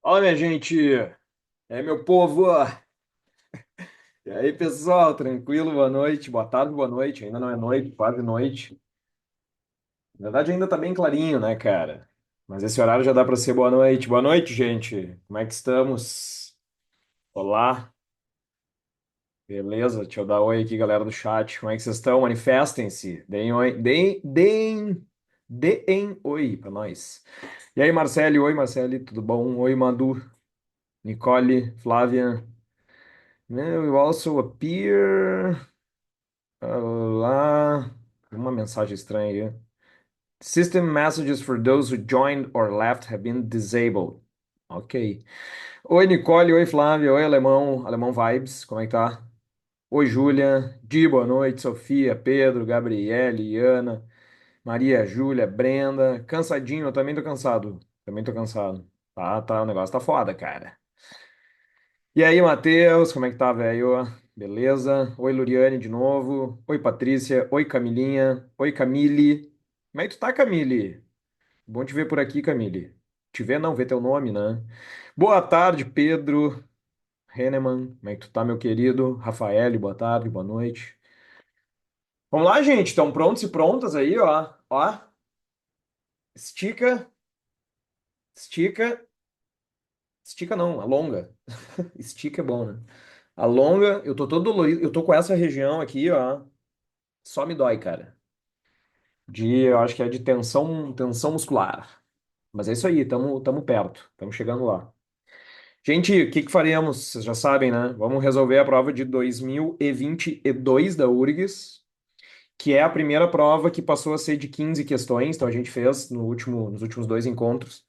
Olha, minha gente, meu povo. E aí, pessoal, tranquilo? Boa noite, boa tarde, boa noite. Ainda não é noite, quase noite. Na verdade, ainda tá bem clarinho, né, cara? Mas esse horário já dá para ser boa noite. Boa noite, gente. Como é que estamos? Olá, beleza? Deixa eu dar oi aqui, galera do chat. Como é que vocês estão? Manifestem-se. Deem oi, deem oi para nós. E aí, Marcele? Oi, Marcele, tudo bom? Oi, Madu, Nicole, Flávia. You also appear. Lá, uma mensagem estranha aí. System messages for those who joined or left have been disabled. Ok. Oi, Nicole. Oi, Flávia. Oi, Alemão. Alemão Vibes. Como é que tá? Oi, Júlia. Di, boa noite. Sofia, Pedro, Gabriele, Ana, Maria, Júlia, Brenda. Cansadinho, eu também tô cansado. Também tô cansado. Tá, o negócio tá foda, cara. E aí, Matheus, como é que tá, velho? Beleza? Oi, Luriane, de novo. Oi, Patrícia. Oi, Camilinha. Oi, Camille. Como é que tu tá, Camille? Bom te ver por aqui, Camille. Te ver não, ver teu nome, né? Boa tarde, Pedro. Henneman. Como é que tu tá, meu querido? Rafael, boa tarde, boa noite. Vamos lá, gente. Estão prontos e prontas aí, ó. Ó. Estica, estica. Estica não, alonga. Estica é bom, né? Alonga. Eu tô todo dolorido. Eu tô com essa região aqui, ó. Só me dói, cara. Eu acho que é de tensão muscular. Mas é isso aí, tamo perto, estamos chegando lá. Gente, o que que faremos? Vocês já sabem, né? Vamos resolver a prova de 2022 da URGS, que é a primeira prova que passou a ser de 15 questões. Então a gente fez nos últimos dois encontros.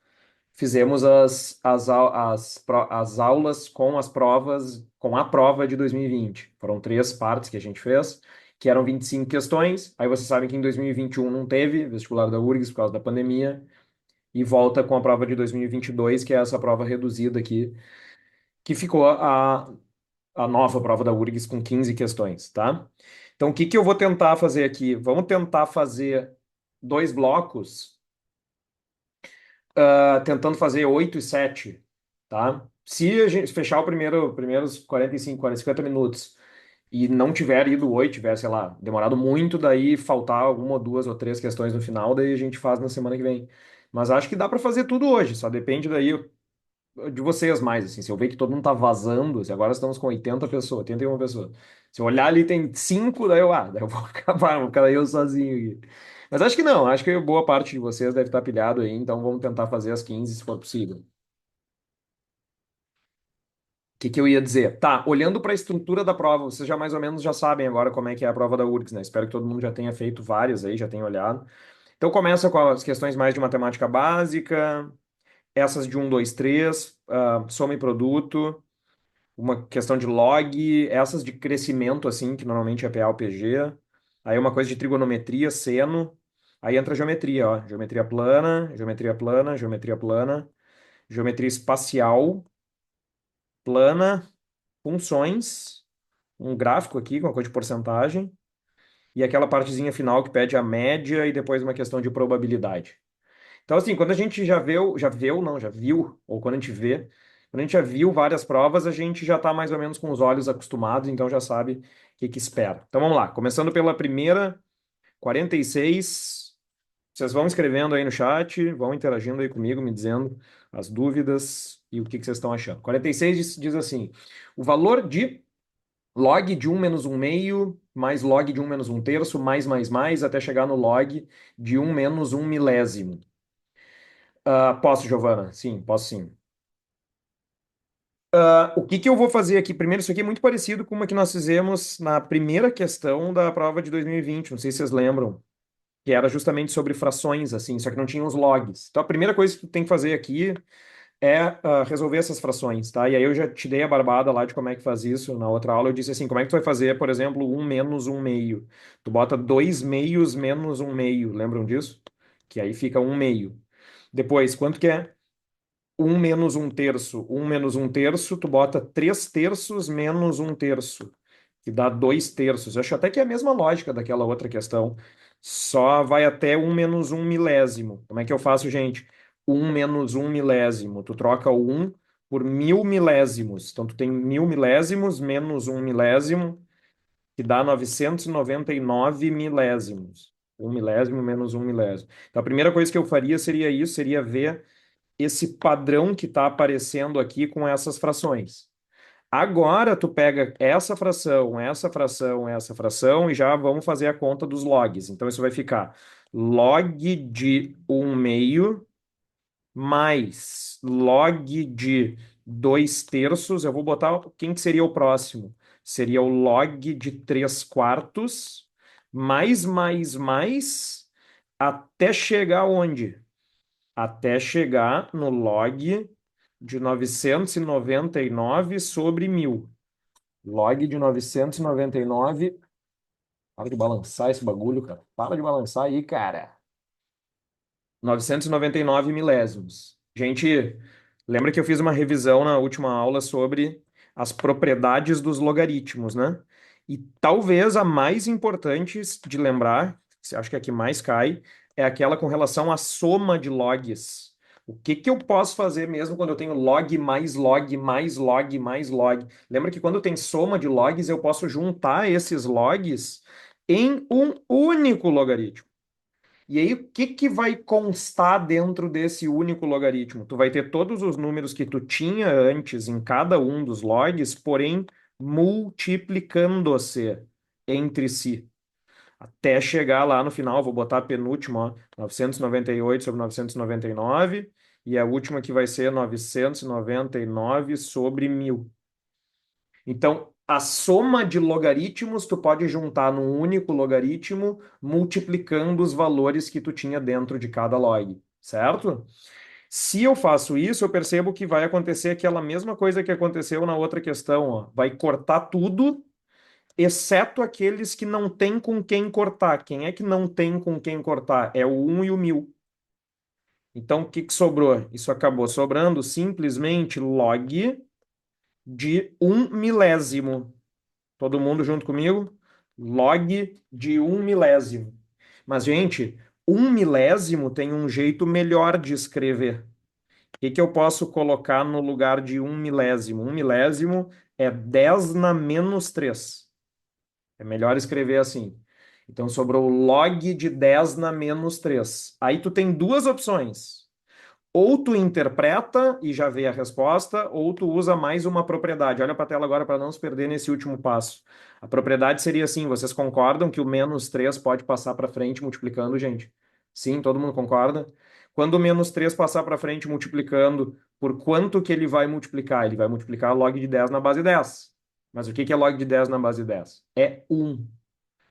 Fizemos as aulas com as provas, com a prova de 2020. Foram três partes que a gente fez, que eram 25 questões. Aí vocês sabem que em 2021 não teve vestibular da URGS por causa da pandemia, e volta com a prova de 2022, que é essa prova reduzida aqui, que ficou a nova prova da URGS com 15 questões, tá? Então, o que que eu vou tentar fazer aqui? Vamos tentar fazer dois blocos, tentando fazer 8 e 7, tá? Se a gente fechar primeiros 45, 40, 50 minutos e não tiver ido 8, tiver, sei lá, demorado muito, daí faltar uma, duas ou três questões no final, daí a gente faz na semana que vem. Mas acho que dá para fazer tudo hoje, só depende daí de vocês mais, assim. Se eu ver que todo mundo tá vazando, se agora estamos com 80 pessoas, 81 pessoas. Se eu olhar ali tem 5, daí eu vou acabar, vou ficar eu sozinho aqui. Mas acho que não, acho que boa parte de vocês deve estar pilhado aí, então vamos tentar fazer as 15 se for possível. O que que eu ia dizer? Tá, olhando para a estrutura da prova, vocês já mais ou menos já sabem agora como é que é a prova da URGS, né? Espero que todo mundo já tenha feito várias aí, já tenha olhado. Então começa com as questões mais de matemática básica, essas de um, 2, 3, soma e produto, uma questão de log, essas de crescimento, assim, que normalmente é PA ou PG. Aí uma coisa de trigonometria, seno. Aí entra geometria, ó. Geometria plana, geometria plana, geometria plana, geometria espacial, plana, funções, um gráfico aqui com a coisa de porcentagem, e aquela partezinha final que pede a média e depois uma questão de probabilidade. Então, assim, quando a gente já viu, ou quando a gente vê, quando a gente já viu várias provas, a gente já está mais ou menos com os olhos acostumados, então já sabe o que que espera. Então vamos lá, começando pela primeira, 46. Vocês vão escrevendo aí no chat, vão interagindo aí comigo, me dizendo as dúvidas e o que que vocês estão achando. 46 diz assim: o valor de log de um menos um meio, mais log de um menos um terço, mais, até chegar no log de um menos um milésimo. Posso, Giovana? Sim, posso sim. O que que eu vou fazer aqui? Primeiro, isso aqui é muito parecido com uma que nós fizemos na primeira questão da prova de 2020, não sei se vocês lembram, que era justamente sobre frações, assim, só que não tinha os logs. Então, a primeira coisa que tu tem que fazer aqui é resolver essas frações, tá? E aí eu já te dei a barbada lá de como é que faz isso na outra aula. Eu disse assim, como é que tu vai fazer, por exemplo, um menos um meio? Tu bota dois meios menos um meio, lembram disso? Que aí fica um meio. Depois, quanto que é? Um menos um terço, um menos um terço, tu bota três terços menos um terço, que dá dois terços. Eu acho até que é a mesma lógica daquela outra questão, só vai até um menos um milésimo. Como é que eu faço, gente? Um menos um milésimo. Tu troca o um por 1.000 milésimos. Então, tu tem 1.000 milésimos menos 1 milésimo, que dá 999 milésimos. 1 milésimo menos 1 milésimo. Então, a primeira coisa que eu faria seria isso, seria ver esse padrão que está aparecendo aqui com essas frações. Agora, tu pega essa fração, essa fração, essa fração e já vamos fazer a conta dos logs. Então, isso vai ficar log de 1/2 mais log de 2/3. Eu vou botar quem que seria o próximo? Seria o log de 3/4, mais, até chegar onde? Até chegar no log de 999 sobre 1.000. Log de 999. Para de balançar esse bagulho, cara. Para de balançar aí, cara. 999 milésimos. Gente, lembra que eu fiz uma revisão na última aula sobre as propriedades dos logaritmos, né? E talvez a mais importante de lembrar, acho que é a que mais cai, é aquela com relação à soma de logs. O que que eu posso fazer mesmo quando eu tenho log mais log mais log mais log? Lembra que quando tem soma de logs, eu posso juntar esses logs em um único logaritmo. E aí, o que que vai constar dentro desse único logaritmo? Tu vai ter todos os números que tu tinha antes em cada um dos logs, porém multiplicando-se entre si. Até chegar lá no final, vou botar a penúltima, ó, 998 sobre 999, e a última que vai ser 999 sobre 1.000. Então, a soma de logaritmos tu pode juntar num único logaritmo, multiplicando os valores que tu tinha dentro de cada log, certo? Se eu faço isso, eu percebo que vai acontecer aquela mesma coisa que aconteceu na outra questão, ó. Vai cortar tudo, exceto aqueles que não tem com quem cortar. Quem é que não tem com quem cortar? É o 1 e o 1.000. Então, o que que sobrou? Isso acabou sobrando simplesmente log de 1 milésimo. Todo mundo junto comigo? Log de 1 milésimo. Mas, gente, 1 milésimo tem um jeito melhor de escrever. O que que eu posso colocar no lugar de 1 milésimo? 1 milésimo é 10 na menos 3. É melhor escrever assim. Então sobrou log de 10 na menos 3. Aí tu tem duas opções. Ou tu interpreta e já vê a resposta, ou tu usa mais uma propriedade. Olha para a tela agora para não se perder nesse último passo. A propriedade seria assim: vocês concordam que o menos 3 pode passar para frente multiplicando, gente? Sim, todo mundo concorda? Quando o menos 3 passar para frente multiplicando, por quanto que ele vai multiplicar? Ele vai multiplicar log de 10 na base 10. Mas o que que é log de 10 na base 10? É 1.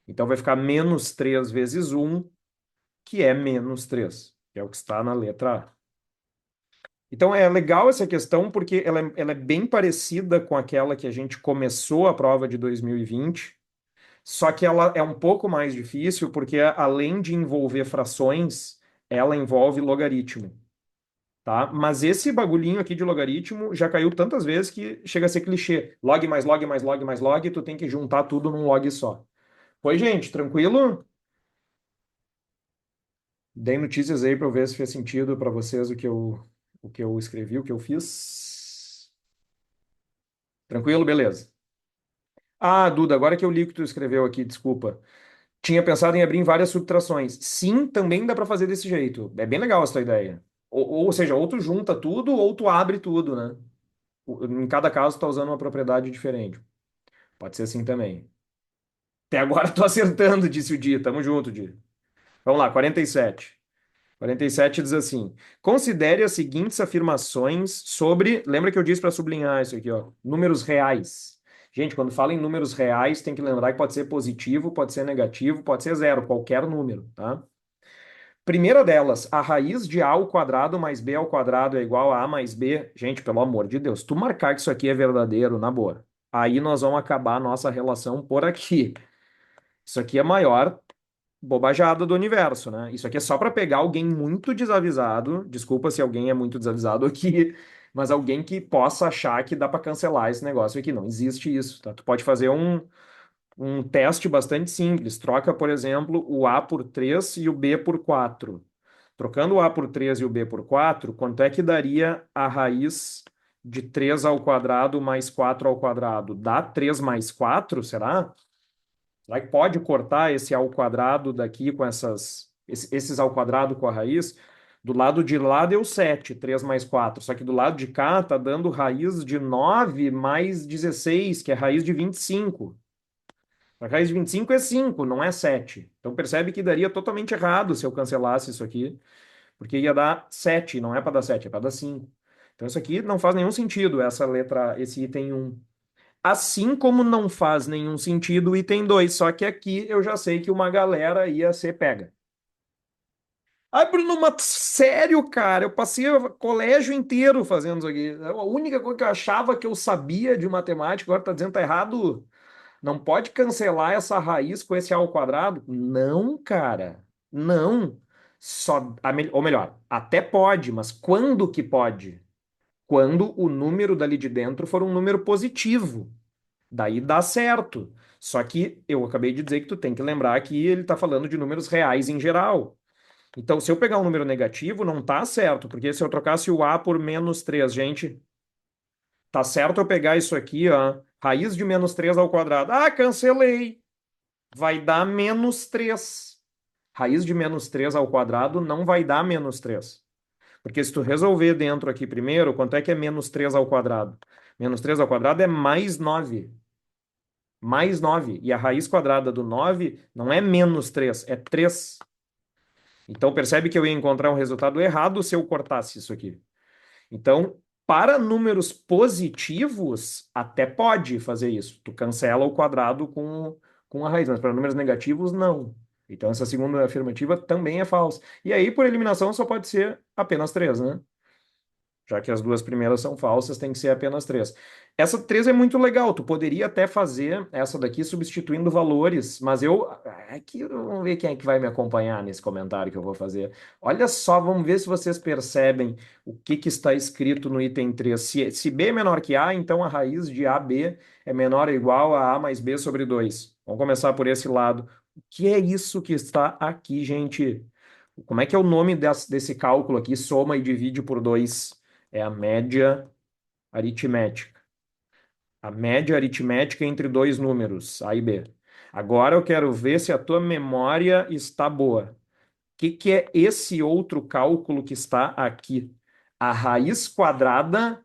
Então vai ficar menos 3 vezes 1, que é menos 3, que é o que está na letra A. Então é legal essa questão porque ela é bem parecida com aquela que a gente começou a prova de 2020, só que ela é um pouco mais difícil porque além de envolver frações, ela envolve logaritmo, tá? Mas esse bagulhinho aqui de logaritmo já caiu tantas vezes que chega a ser clichê. Log mais log mais log mais log, tu tem que juntar tudo num log só. Oi, gente, tranquilo? Dei notícias aí para eu ver se fez sentido para vocês o que eu escrevi, o que eu fiz. Tranquilo? Beleza. Ah, Duda, agora que eu li o que tu escreveu aqui, desculpa. Tinha pensado em abrir em várias subtrações. Sim, também dá para fazer desse jeito. É bem legal essa ideia. Ou seja, ou tu junta tudo, ou tu abre tudo, né? Em cada caso, tu tá usando uma propriedade diferente. Pode ser assim também. Até agora tô acertando, disse o Di. Tamo junto, Di. Vamos lá, 47. 47 diz assim: considere as seguintes afirmações sobre. Lembra que eu disse para sublinhar isso aqui, ó? Números reais. Gente, quando fala em números reais, tem que lembrar que pode ser positivo, pode ser negativo, pode ser zero, qualquer número, tá? Primeira delas, a raiz de a ao quadrado mais b ao quadrado é igual a mais b. Gente, pelo amor de Deus, tu marcar que isso aqui é verdadeiro, na boa. Aí nós vamos acabar a nossa relação por aqui. Isso aqui é maior bobajada do universo, né? Isso aqui é só para pegar alguém muito desavisado. Desculpa se alguém é muito desavisado aqui, mas alguém que possa achar que dá para cancelar esse negócio aqui. Não existe isso, tá? Tu pode fazer um teste bastante simples. Troca, por exemplo, o A por 3 e o B por 4. Trocando o A por 3 e o B por 4, quanto é que daria a raiz de 3 ao quadrado mais 4 ao quadrado dá 3 mais 4, será? Será que pode cortar esse ao quadrado daqui com esses ao quadrado com a raiz? Do lado de lá deu 7, 3 mais 4. Só que do lado de cá tá dando raiz de 9 mais 16, que é raiz de 25. A raiz de 25 é 5, não é 7. Então percebe que daria totalmente errado se eu cancelasse isso aqui, porque ia dar 7, não é para dar 7, é para dar 5. Então isso aqui não faz nenhum sentido, essa letra, esse item 1. Assim como não faz nenhum sentido o item 2, só que aqui eu já sei que uma galera ia ser pega. Ai, Bruno, mas sério, cara, eu passei o colégio inteiro fazendo isso aqui. A única coisa que eu achava que eu sabia de matemática, agora tá dizendo que tá errado. Não pode cancelar essa raiz com esse A ao quadrado? Não, cara. Não. Só, ou melhor, até pode, mas quando que pode? Quando o número dali de dentro for um número positivo. Daí dá certo. Só que eu acabei de dizer que tu tem que lembrar que ele está falando de números reais em geral. Então, se eu pegar um número negativo, não tá certo, porque se eu trocasse o A por -3, gente, tá certo eu pegar isso aqui, ó, raiz de -3 ao quadrado. Ah, cancelei. Vai dar -3. Raiz de -3 ao quadrado não vai dar -3. Porque se tu resolver dentro aqui primeiro, quanto é que é -3 ao quadrado? -3 ao quadrado é mais 9. Mais 9. E a raiz quadrada do 9 não é -3, é 3. Então percebe que eu ia encontrar um resultado errado se eu cortasse isso aqui. Então, para números positivos, até pode fazer isso. Tu cancela o quadrado com a raiz, mas para números negativos, não. Então, essa segunda afirmativa também é falsa. E aí, por eliminação, só pode ser apenas 3, né? Já que as duas primeiras são falsas, tem que ser apenas 3. Essa 3 é muito legal. Tu poderia até fazer essa daqui substituindo valores, mas eu. Aqui vamos ver quem é que vai me acompanhar nesse comentário que eu vou fazer. Olha só, vamos ver se vocês percebem o que, que está escrito no item 3. Se B é menor que A, então a raiz de AB é menor ou igual a A mais B sobre 2. Vamos começar por esse lado. O que é isso que está aqui, gente? Como é que é o nome desse cálculo aqui? Soma e divide por 2. É a média aritmética. A média aritmética entre dois números, A e B. Agora eu quero ver se a tua memória está boa. O que é esse outro cálculo que está aqui? A raiz quadrada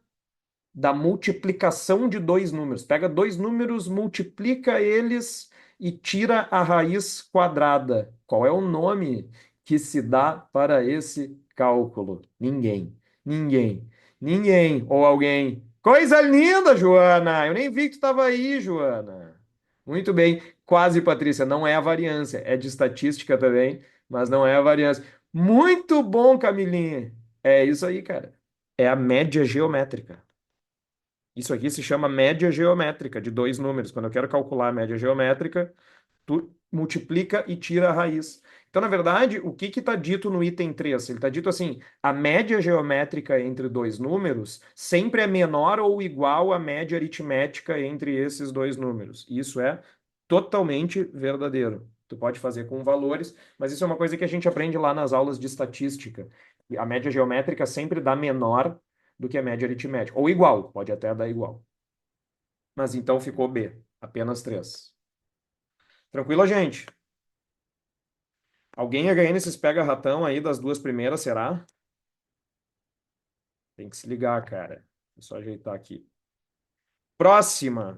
da multiplicação de dois números. Pega dois números, multiplica eles e tira a raiz quadrada. Qual é o nome que se dá para esse cálculo? Ninguém. Ninguém. Ninguém. Ou alguém. Coisa linda, Joana! Eu nem vi que tu estava aí, Joana. Muito bem. Quase, Patrícia. Não é a variância. É de estatística também, mas não é a variância. Muito bom, Camilinha. É isso aí, cara. É a média geométrica. Isso aqui se chama média geométrica de dois números. Quando eu quero calcular a média geométrica, tu multiplica e tira a raiz. Então, na verdade, o que está dito no item 3? Ele está dito assim: a média geométrica entre dois números sempre é menor ou igual à média aritmética entre esses dois números. Isso é totalmente verdadeiro. Tu pode fazer com valores, mas isso é uma coisa que a gente aprende lá nas aulas de estatística. A média geométrica sempre dá menor do que a média aritmética. Ou igual, pode até dar igual. Mas então ficou B, apenas 3. Tranquilo, gente? Alguém ia ganhar nesses pega-ratão aí das duas primeiras, será? Tem que se ligar, cara. É só ajeitar aqui. Próxima.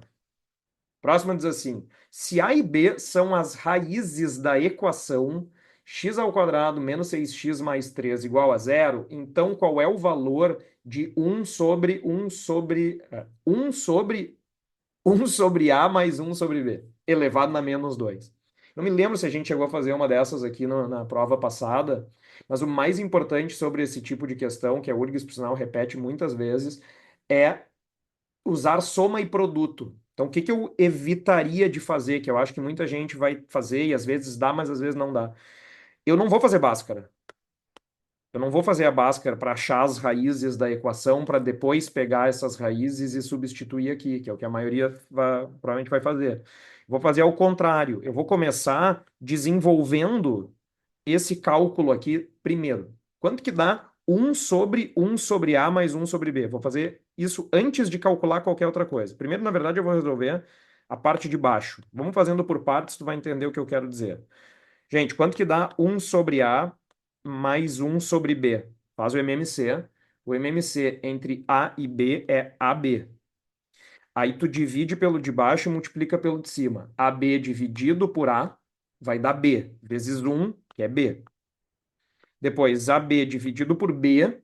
Próxima diz assim: se A e B são as raízes da equação x ao quadrado menos 6x mais 3 igual a zero, então qual é o valor de um sobre 1 sobre A mais 1 sobre B, elevado na menos 2. Não me lembro se a gente chegou a fazer uma dessas aqui na prova passada, mas o mais importante sobre esse tipo de questão, que a URGS, por sinal, repete muitas vezes, é usar soma e produto. Então, o que que eu evitaria de fazer, que eu acho que muita gente vai fazer e às vezes dá, mas às vezes não dá. Eu não vou fazer Bhaskara. Eu não vou fazer a Bhaskara para achar as raízes da equação, para depois pegar essas raízes e substituir aqui, que é o que a maioria provavelmente vai fazer. Vou fazer ao contrário. Eu vou começar desenvolvendo esse cálculo aqui primeiro. Quanto que dá um sobre A mais um sobre B. Vou fazer isso antes de calcular qualquer outra coisa. Primeiro, na verdade, eu vou resolver a parte de baixo. Vamos fazendo por partes, tu vai entender o que eu quero dizer. Gente, quanto que dá um sobre A mais um sobre B? Faz o MMC. O MMC entre A e B é AB. Aí tu divide pelo de baixo e multiplica pelo de cima. AB dividido por A vai dar B, vezes um que é B. Depois, AB dividido por B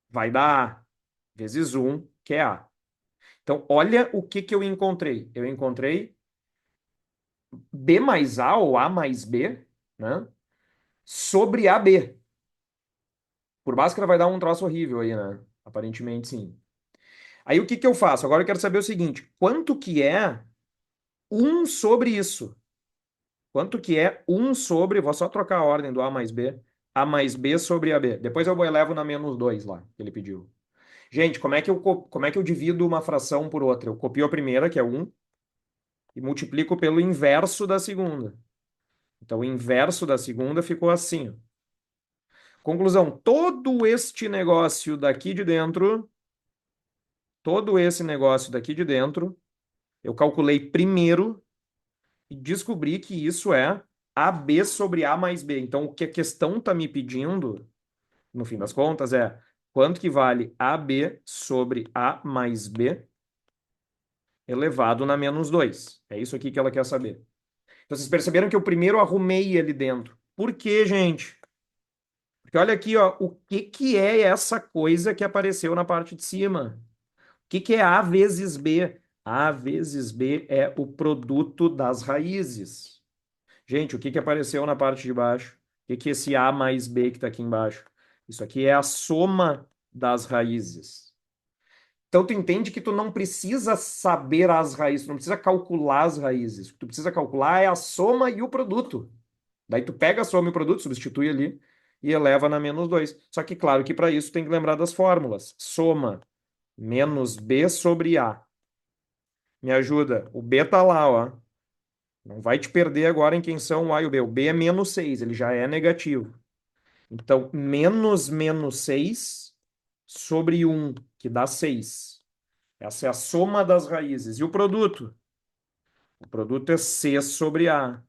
vai dar A, vezes um que é A. Então, olha o que que eu encontrei. Eu encontrei B mais A ou A mais B, né? Sobre AB. Por Bhaskara vai dar um troço horrível aí, né? Aparentemente, sim. Aí o que que eu faço? Agora eu quero saber o seguinte: quanto que é um sobre isso? Quanto que é um sobre, vou só trocar a ordem do A mais B sobre AB. Depois eu elevo na menos 2 lá, que ele pediu. Gente, como é que eu divido uma fração por outra? Eu copio a primeira, que é um, e multiplico pelo inverso da segunda. Então, o inverso da segunda ficou assim, ó. Conclusão, todo esse negócio daqui de dentro, eu calculei primeiro e descobri que isso é AB sobre A mais B. Então, o que a questão está me pedindo, no fim das contas, é quanto que vale AB sobre A mais B elevado na menos 2. É isso aqui que ela quer saber. Então, vocês perceberam que eu primeiro arrumei ali dentro. Por quê, gente? Porque olha aqui, ó, o que que é essa coisa que apareceu na parte de cima? O que que é A vezes B? A vezes B é o produto das raízes. Gente, o que que apareceu na parte de baixo? O que que é esse A mais B que está aqui embaixo? Isso aqui é a soma das raízes. Então, tu entende que tu não precisa saber as raízes, tu não precisa calcular as raízes. O que tu precisa calcular é a soma e o produto. Daí tu pega a soma e o produto, substitui ali e eleva na menos 2. Só que, claro que para isso tem que lembrar das fórmulas. Soma menos B sobre A. Me ajuda. O B tá lá, ó. Não vai te perder agora em quem são o A e o B. O B é menos 6, ele já é negativo. Então, menos 6 sobre um, que dá 6. Essa é a soma das raízes. E o produto? O produto é C sobre A.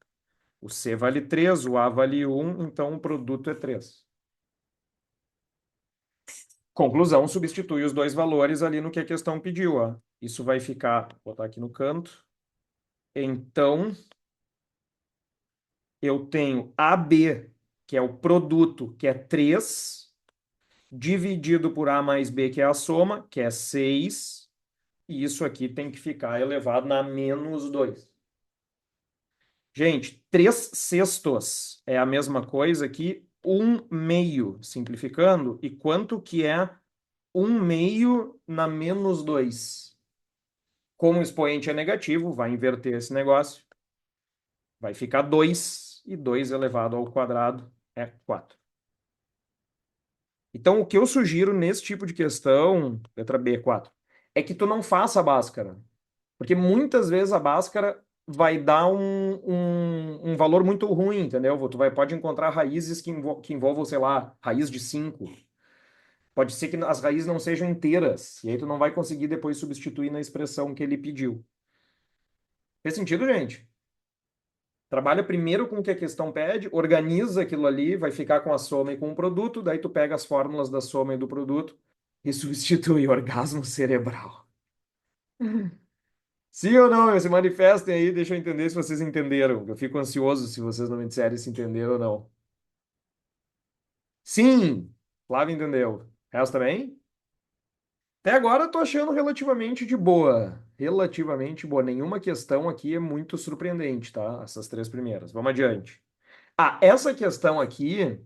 O C vale 3, o A vale um, então o produto é 3. Conclusão, substitui os dois valores ali no que a questão pediu, ó. Isso vai ficar, vou botar aqui no canto. Então, eu tenho AB, que é o produto, que é 3, dividido por A mais B, que é a soma, que é 6, e isso aqui tem que ficar elevado na menos 2. Gente, 3 sextos é a mesma coisa que 1 meio, simplificando. E quanto que é 1 meio na menos 2? Como o expoente é negativo, vai inverter esse negócio. Vai ficar 2, e 2 elevado ao quadrado é 4. Então, o que eu sugiro nesse tipo de questão, letra B, 4, é que tu não faça a Bhaskara. Porque muitas vezes a Bhaskara vai dar um valor muito ruim, entendeu? Pode encontrar raízes que envolvam, sei lá, raiz de 5. Pode ser que as raízes não sejam inteiras, e aí tu não vai conseguir depois substituir na expressão que ele pediu. Fez sentido, gente? Trabalha primeiro com o que a questão pede, organiza aquilo ali, vai ficar com a soma e com o produto, daí tu pega as fórmulas da soma e do produto e substitui orgasmo cerebral. Sim ou não? Se manifestem aí, deixa eu entender se vocês entenderam. Eu fico ansioso se vocês não me disserem se entenderam ou não. Sim! Flávio entendeu. Resto também? Até agora eu tô achando relativamente de boa. Relativamente boa. Nenhuma questão aqui é muito surpreendente, tá? Essas três primeiras. Vamos adiante. Ah, essa questão aqui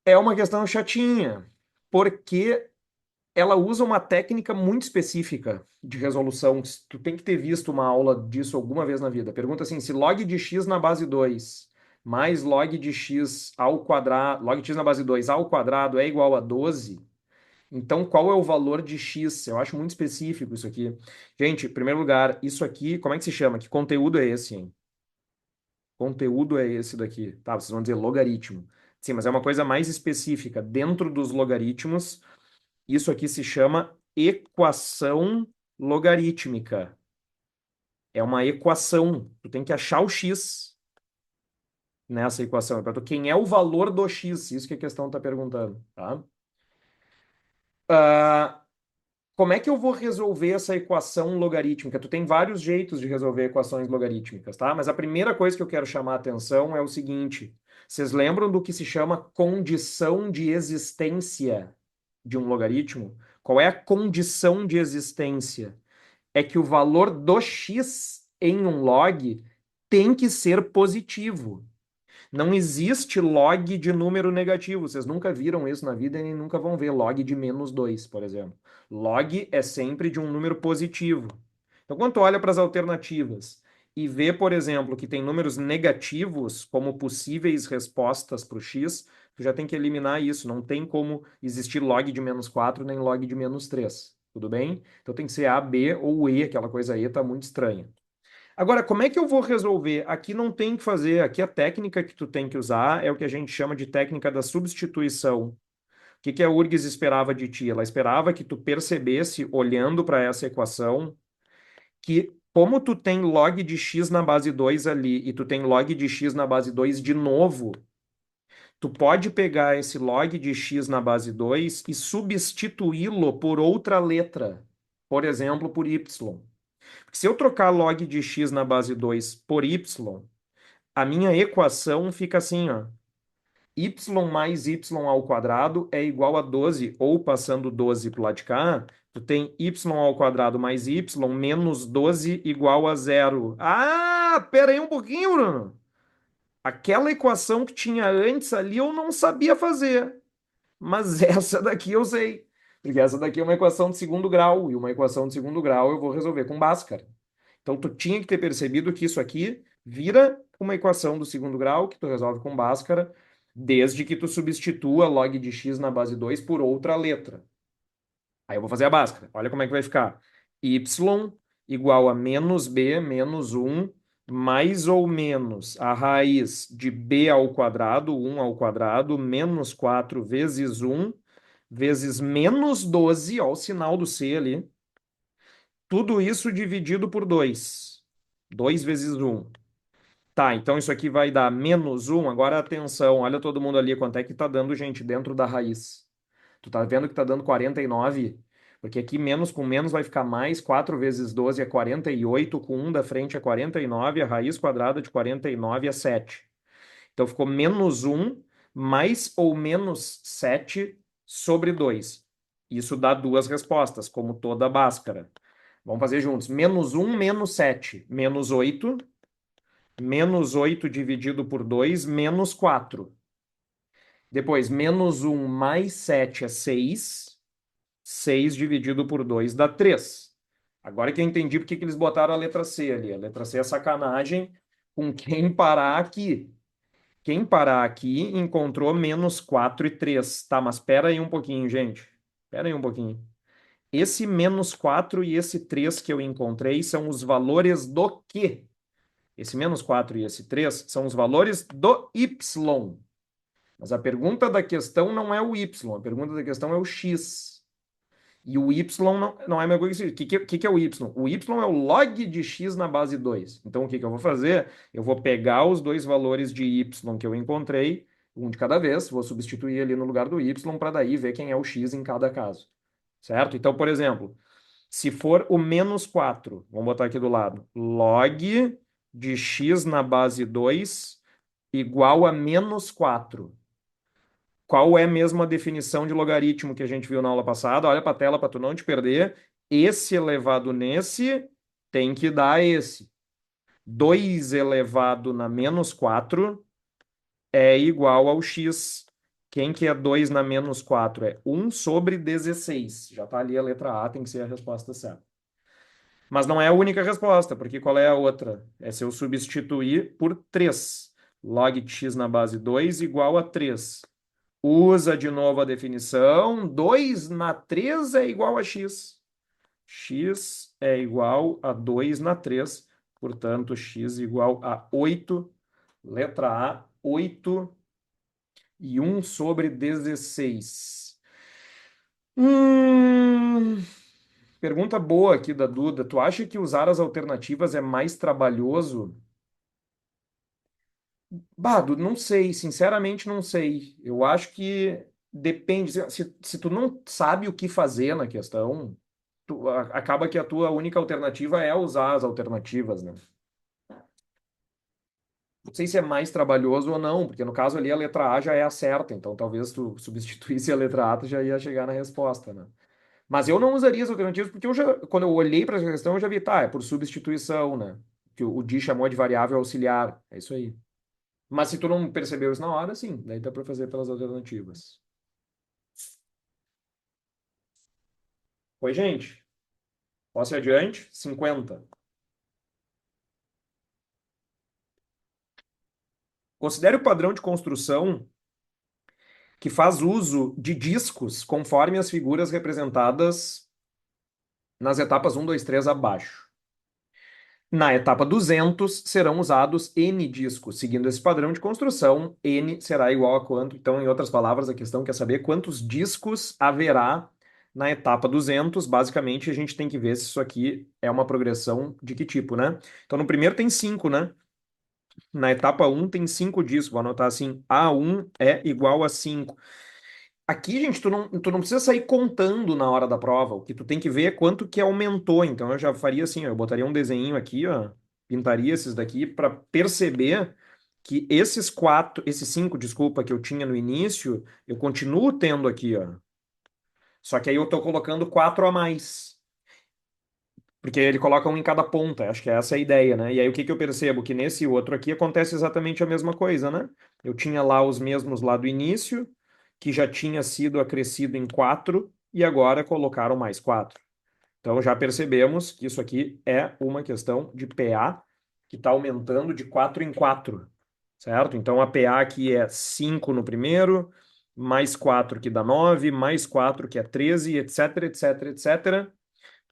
é uma questão chatinha, porque ela usa uma técnica muito específica de resolução. Tu tem que ter visto uma aula disso alguma vez na vida. Pergunta assim: se log de x na base 2 mais log de x ao quadrado, log de x na base 2 ao quadrado é igual a 12, então qual é o valor de x? Eu acho muito específico isso aqui. Gente, em primeiro lugar, isso aqui, como é que se chama? Que conteúdo é esse, hein? Conteúdo é esse daqui. Tá, vocês vão dizer logaritmo. Sim, mas é uma coisa mais específica. Dentro dos logaritmos, isso aqui se chama equação logarítmica. É uma equação. Tu tem que achar o x nessa equação. Quem é o valor do x? Isso que a questão está perguntando, tá? Ah, como é que eu vou resolver essa equação logarítmica? Tu tem vários jeitos de resolver equações logarítmicas, tá? Mas a primeira coisa que eu quero chamar a atenção é o seguinte: vocês lembram do que se chama condição de existência de um logaritmo? Qual é a condição de existência? É que o valor do x em um log tem que ser positivo. Não existe log de número negativo. Vocês nunca viram isso na vida e nunca vão ver log de -2, por exemplo. Log é sempre de um número positivo. Então, quando tu olha para as alternativas e vê, por exemplo, que tem números negativos como possíveis respostas para o x, tu já tem que eliminar isso. Não tem como existir log de -4 nem log de -3. Tudo bem? Então tem que ser A, B ou E, aquela coisa E está muito estranha. Agora, como é que eu vou resolver? Aqui não tem o que fazer. Aqui a técnica que tu tem que usar é o que a gente chama de técnica da substituição. O que que a URGS esperava de ti? Ela esperava que tu percebesse, olhando para essa equação, que como tu tem log de x na base 2 ali e tu tem log de x na base 2 de novo, tu pode pegar esse log de x na base 2 e substituí-lo por outra letra. Por exemplo, por y. Se eu trocar log de x na base 2 por y, a minha equação fica assim, ó. Y mais y ao quadrado é igual a 12, ou passando 12 para o lado de cá, tu tem y ao quadrado mais y menos 12 igual a zero. Ah, pera aí um pouquinho, Bruno. Aquela equação que tinha antes ali eu não sabia fazer, mas essa daqui eu sei. Porque essa daqui é uma equação de segundo grau, e uma equação de segundo grau eu vou resolver com Bhaskara. Então, tu tinha que ter percebido que isso aqui vira uma equação do segundo grau que tu resolve com Bhaskara, desde que tu substitua log de x na base 2 por outra letra. Aí eu vou fazer a Bhaskara. Olha como é que vai ficar. Y igual a menos b menos 1 mais ou menos a raiz de b ao quadrado, 1 ao quadrado, menos 4 vezes 1 vezes menos 12, ó, o sinal do C ali. Tudo isso dividido por 2. 2 vezes 1. Tá, então isso aqui vai dar menos 1. Agora atenção, olha todo mundo ali quanto é que tá dando, gente, dentro da raiz. Tu tá vendo que tá dando 49? Porque aqui menos com menos vai ficar mais. 4 vezes 12 é 48, com 1 da frente é 49, a raiz quadrada de 49 é 7. Então ficou menos 1 mais ou menos 7 sobre 2. Isso dá duas respostas, como toda Bhaskara. Vamos fazer juntos. Menos 1 menos 7, menos 8. Menos 8 dividido por 2, menos 4. Depois, menos 1 mais 7 é 6. 6 dividido por 2 dá 3. Agora que eu entendi porque que eles botaram a letra C ali. A letra C é sacanagem com quem parar aqui. Quem parar aqui encontrou menos 4 e 3. Tá, mas espera aí um pouquinho, gente. Espera aí um pouquinho. Esse menos 4 e esse 3 que eu encontrei são os valores do quê? Esse menos 4 e esse 3 são os valores do y. Mas a pergunta da questão não é o y, a pergunta da questão é o x. E o y não é a mesma coisa que isso. O que é o y? O y é o log de x na base 2. Então, o que eu vou fazer? Eu vou pegar os dois valores de y que eu encontrei, um de cada vez, vou substituir ali no lugar do y para daí ver quem é o x em cada caso. Certo? Então, por exemplo, se for o menos 4, vamos botar aqui do lado, log de x na base 2 igual a menos 4. Qual é mesmo a definição de logaritmo que a gente viu na aula passada? Olha para a tela para tu não te perder. Esse elevado nesse tem que dar esse. 2 elevado na menos 4 é igual ao x. Quem que é 2 na menos 4? É 1 sobre 16. Já está ali a letra A, tem que ser a resposta certa. Mas não é a única resposta, porque qual é a outra? É se eu substituir por 3. Log de x na base 2 igual a 3. Usa de novo a definição. 2 na 3 é igual a x. X é igual a 2 na 3. Portanto, x igual a 8. Letra A, 8 e 1/16. Hum, pergunta boa aqui da Duda. Tu acha que usar as alternativas é mais trabalhoso? Bah, Duda, não sei, sinceramente não sei. Eu acho que depende. Se tu não sabe o que fazer na questão, acaba que a tua única alternativa é usar as alternativas, né? Não sei se é mais trabalhoso ou não, porque no caso ali a letra A já é a certa, então talvez tu substituísse a letra A, tu já ia chegar na resposta, né? Mas eu não usaria as alternativas porque quando eu olhei para essa questão, eu já vi, tá, é por substituição, né? Que o Di chamou de variável auxiliar. É isso aí. Mas se tu não percebeu isso na hora, sim, daí dá para fazer pelas alternativas. Oi, gente. Posso ir adiante? 50. Considere o padrão de construção que faz uso de discos conforme as figuras representadas nas etapas 1, 2, 3 abaixo. Na etapa 200 serão usados N discos. Seguindo esse padrão de construção, N será igual a quanto? Então, em outras palavras, a questão quer saber quantos discos haverá na etapa 200. Basicamente, a gente tem que ver se isso aqui é uma progressão de que tipo, né? Então, no primeiro tem 5, né? Na etapa 1 tem 5 discos. Vou anotar assim: A1 é igual a 5. Aqui, gente, tu não precisa sair contando na hora da prova. O que tu tem que ver é quanto que aumentou. Então, eu já faria assim, ó, eu botaria um desenho aqui, ó, pintaria esses daqui para perceber que esses quatro, esses cinco, desculpa, que eu tinha no início, eu continuo tendo aqui, ó. Só que aí eu tô colocando quatro a mais. Porque ele coloca um em cada ponta, acho que essa é a ideia, né? E aí o que que eu percebo? Que nesse outro aqui acontece exatamente a mesma coisa, né? Eu tinha lá os mesmos lá do início, que já tinha sido acrescido em 4, e agora colocaram mais 4. Então já percebemos que isso aqui é uma questão de PA que está aumentando de 4 em 4, certo? Então a PA aqui é 5 no primeiro, mais 4 que dá 9, mais 4 que é 13, etc, etc, etc.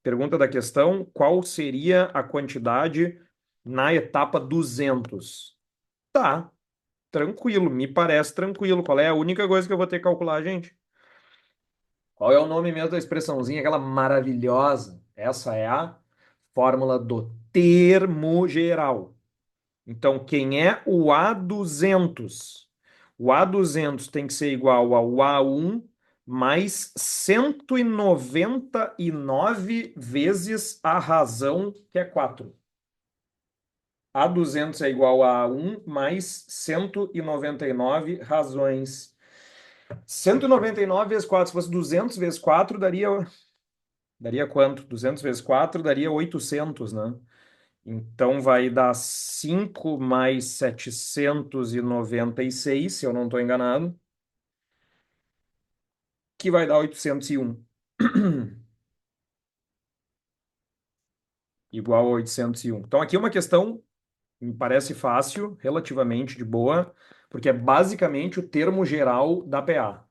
Pergunta da questão: qual seria a quantidade na etapa 200? Tá, tranquilo, me parece tranquilo. Qual é a única coisa que eu vou ter que calcular, gente? Qual é o nome mesmo da expressãozinha, aquela maravilhosa? Essa é a fórmula do termo geral. Então, quem é o A200? O A200 tem que ser igual ao A1 mais 199 vezes a razão, que é 4. A200 é igual a A1 mais 199 razões. 199 vezes 4, se fosse 200 vezes 4, daria quanto? 200 vezes 4 daria 800, né? Então vai dar 5 mais 796, se eu não estou enganado, que vai dar 801. Igual a 801. Então aqui é uma questão, me parece fácil, relativamente de boa, porque é basicamente o termo geral da PA.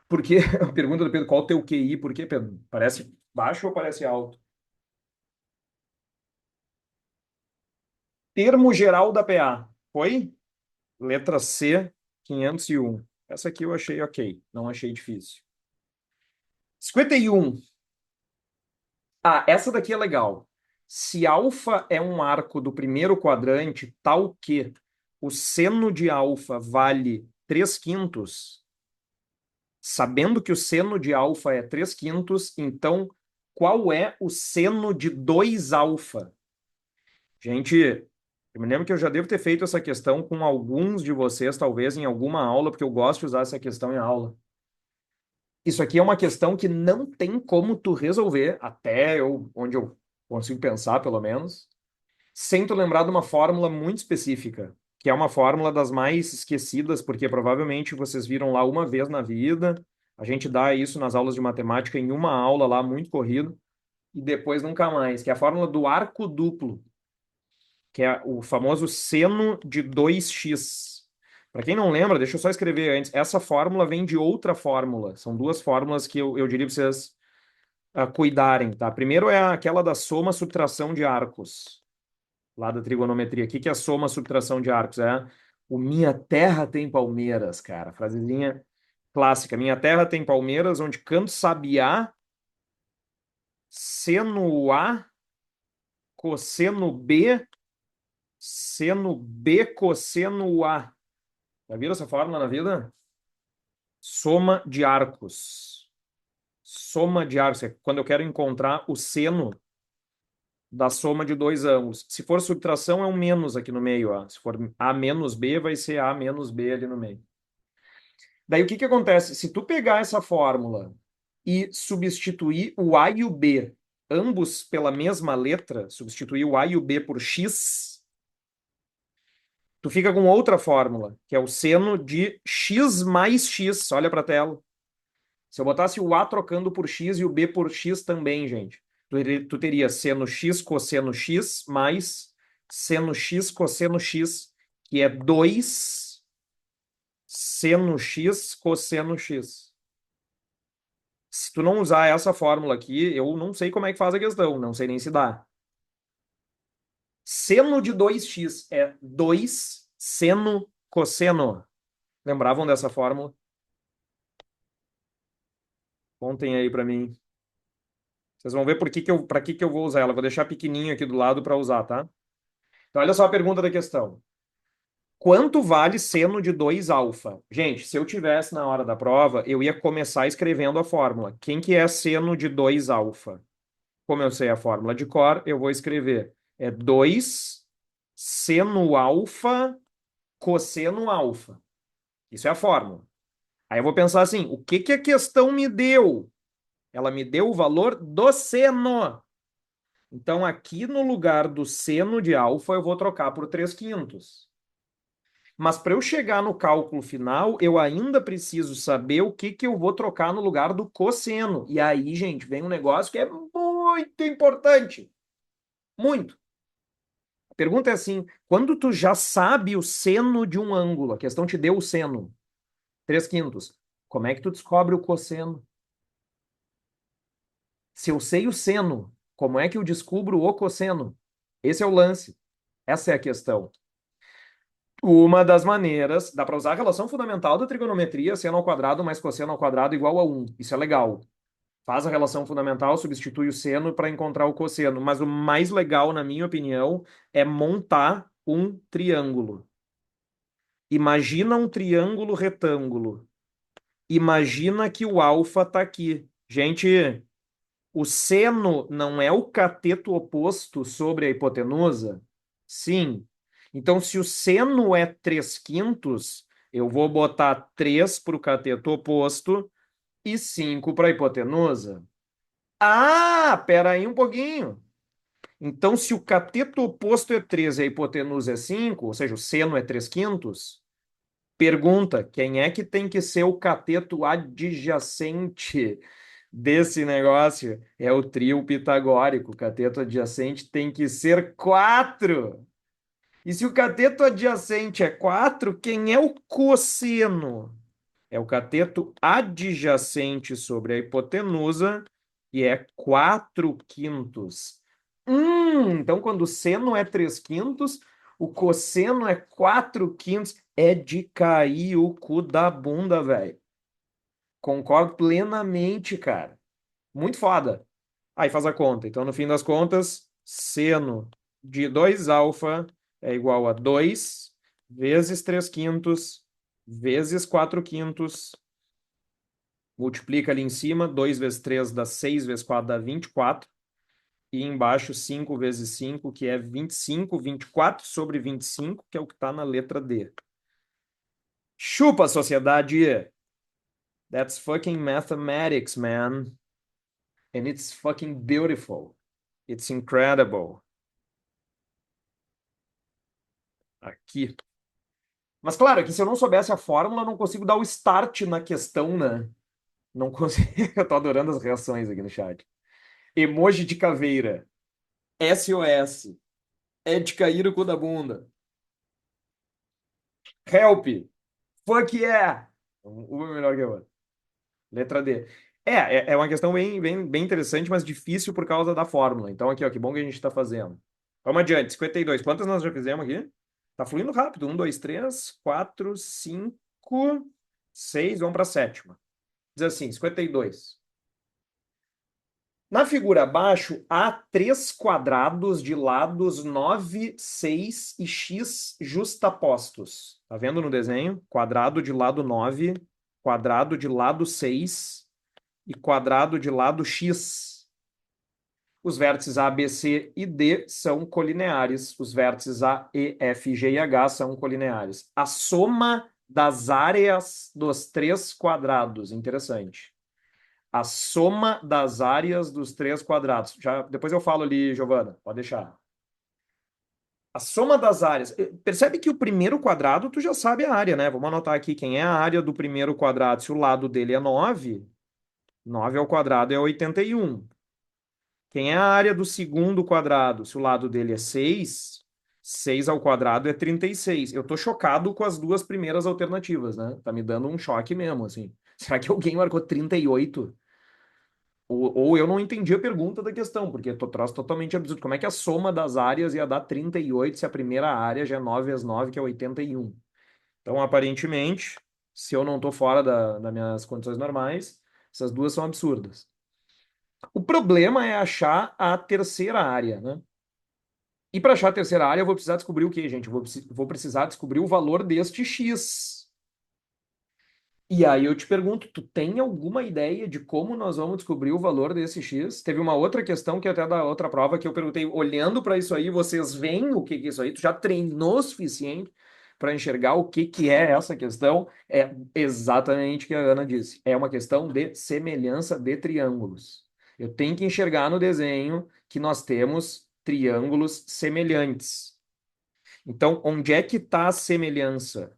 Por que? A pergunta do Pedro: qual o teu QI? Por quê, Pedro? Parece baixo ou parece alto? Termo geral da PA. Foi? Letra C, 501. Essa aqui eu achei ok, não achei difícil. 51. Ah, essa daqui é legal. Se alfa é um arco do primeiro quadrante, tal que o seno de alfa vale 3 quintos, sabendo que o seno de alfa é 3 quintos, então qual é o seno de 2 alfa? Gente, eu me lembro que eu já devo ter feito essa questão com alguns de vocês, talvez em alguma aula, porque eu gosto de usar essa questão em aula. Isso aqui é uma questão que não tem como tu resolver, até eu, onde eu consigo pensar, pelo menos, sem tu lembrar de uma fórmula muito específica, que é uma fórmula das mais esquecidas, porque provavelmente vocês viram lá uma vez na vida. A gente dá isso nas aulas de matemática em uma aula lá, muito corrido, e depois nunca mais, que é a fórmula do arco duplo, que é o famoso seno de 2x. Para quem não lembra, deixa eu só escrever antes. Essa fórmula vem de outra fórmula. São duas fórmulas que eu diria para vocês cuidarem, tá? Primeiro é aquela da soma-subtração de arcos, lá da trigonometria. O que que é a soma-subtração de arcos? É O Minha Terra tem Palmeiras, cara. Frasezinha clássica. Minha terra tem palmeiras, onde canto sabiá, seno A, cosseno B, seno B, cosseno A. Já viram essa fórmula na vida? Soma de arcos. Soma de arcos. É quando eu quero encontrar o seno da soma de dois ângulos. Se for subtração, é um menos aqui no meio, ó. Se for A menos B, vai ser A menos B ali no meio. Daí o que que acontece? Se tu pegar essa fórmula e substituir o A e o B, ambos pela mesma letra, substituir o A e o B por X, tu fica com outra fórmula, que é o seno de X mais X. Olha para a tela. Se eu botasse o A trocando por X e o B por X também, gente, tu teria seno X cosseno X mais seno X cosseno X, que é 2 seno X cosseno X. Se tu não usar essa fórmula aqui, eu não sei como é que faz a questão, não sei nem se dá. Seno de 2x é 2 seno cosseno. Lembravam dessa fórmula? Contem aí para mim. Vocês vão ver para que que eu vou usar ela. Vou deixar pequenininho aqui do lado para usar, tá? Então, olha só a pergunta da questão. Quanto vale seno de 2 alfa? Gente, se eu tivesse na hora da prova, eu ia começar escrevendo a fórmula. Quem que é seno de 2 alfa? Como eu sei a fórmula de cor, eu vou escrever. É 2 seno alfa cosseno alfa. Isso é a fórmula. Aí eu vou pensar assim, o que que a questão me deu? Ela me deu o valor do seno. Então, aqui no lugar do seno de alfa, eu vou trocar por 3/5. Mas para eu chegar no cálculo final, eu ainda preciso saber o que que eu vou trocar no lugar do cosseno. E aí, gente, vem um negócio que é muito importante. Muito. A pergunta é assim: quando tu já sabe o seno de um ângulo, a questão te deu o seno, 3/5, como é que tu descobre o cosseno? Se eu sei o seno, como é que eu descubro o cosseno? Esse é o lance. Essa é a questão. Uma das maneiras, dá para usar a relação fundamental da trigonometria, seno ao quadrado mais cosseno ao quadrado igual a 1. Isso é legal. Faz a relação fundamental, substitui o seno para encontrar o cosseno. Mas o mais legal, na minha opinião, é montar um triângulo. Imagina um triângulo retângulo. Imagina que o alfa está aqui. Gente, o seno não é o cateto oposto sobre a hipotenusa? Sim. Então, se o seno é 3/5, eu vou botar 3 para o cateto oposto e 5 para a hipotenusa. Ah, pera aí um pouquinho. Então, se o cateto oposto é 3 e a hipotenusa é 5, ou seja, o seno é 3/5, pergunta, quem é que tem que ser o cateto adjacente desse negócio? É o trio pitagórico. O cateto adjacente tem que ser 4. E se o cateto adjacente é 4, quem é o cosseno? É o cateto adjacente sobre a hipotenusa e é 4/5. Então quando o seno é 3/5, o cosseno é 4/5. É de cair o cu da bunda, velho. Concordo plenamente, cara. Muito foda. Aí faz a conta. Então, no fim das contas, seno de 2 alfa é igual a 2 vezes 3/5 vezes 4/5. Multiplica ali em cima, 2 vezes 3 dá 6 vezes 4 dá 24. E embaixo 5 vezes 5, que é 25, 24 sobre 25, que é o que está na letra D. Chupa, sociedade! That's fucking mathematics, man. And it's fucking beautiful. It's incredible. Aqui. Mas claro, que se eu não soubesse a fórmula, eu não consigo dar o start na questão, né? Não consigo. Eu tô adorando as reações aqui no chat. Emoji de caveira. SOS. É de cair o cu da bunda. Help. Fuck yeah. Uma melhor que a outra. Letra D. É uma questão bem interessante, mas difícil por causa da fórmula. Então, aqui, ó, que bom que a gente está fazendo. Vamos adiante. 52. Quantas nós já fizemos aqui? Tá fluindo rápido. 1, 2, 3, 4, 5, 6. Vamos para a sétima. Diz assim, 52. Na figura abaixo, há três quadrados de lados 9, 6 e x justapostos. Tá vendo no desenho? Quadrado de lado 9, quadrado de lado 6 e quadrado de lado x. Os vértices A, B, C e D são colineares. Os vértices A, E, F, G e H são colineares. A soma das áreas dos três quadrados. Interessante. A soma das áreas dos três quadrados. Já, depois eu falo ali, Giovana, pode deixar. A soma das áreas. Percebe que o primeiro quadrado tu já sabe a área, né? Vamos anotar aqui quem é a área do primeiro quadrado. Se o lado dele é 9, 9 ao quadrado é 81. Quem é a área do segundo quadrado? Se o lado dele é 6, 6 ao quadrado é 36. Eu tô chocado com as duas primeiras alternativas, né? Tá me dando um choque mesmo, assim. Será que alguém marcou 38? Ou eu não entendi a pergunta da questão, porque é troço totalmente absurdo. Como é que a soma das áreas ia dar 38 se a primeira área já é 9 vezes 9, que é 81? Então, aparentemente, se eu não tô fora das minhas condições normais, essas duas são absurdas. O problema é achar a terceira área, né? E para achar a terceira área, eu vou precisar descobrir o quê, gente? Eu vou precisar descobrir o valor deste x. E aí eu te pergunto, tu tem alguma ideia de como nós vamos descobrir o valor desse x? Teve uma outra questão que até da outra prova que eu perguntei, olhando para isso aí, vocês veem o que que é isso aí? Tu já treinou o suficiente para enxergar o que que é essa questão? É exatamente o que a Ana disse. É uma questão de semelhança de triângulos. Eu tenho que enxergar no desenho que nós temos triângulos semelhantes. Então, onde é que está a semelhança?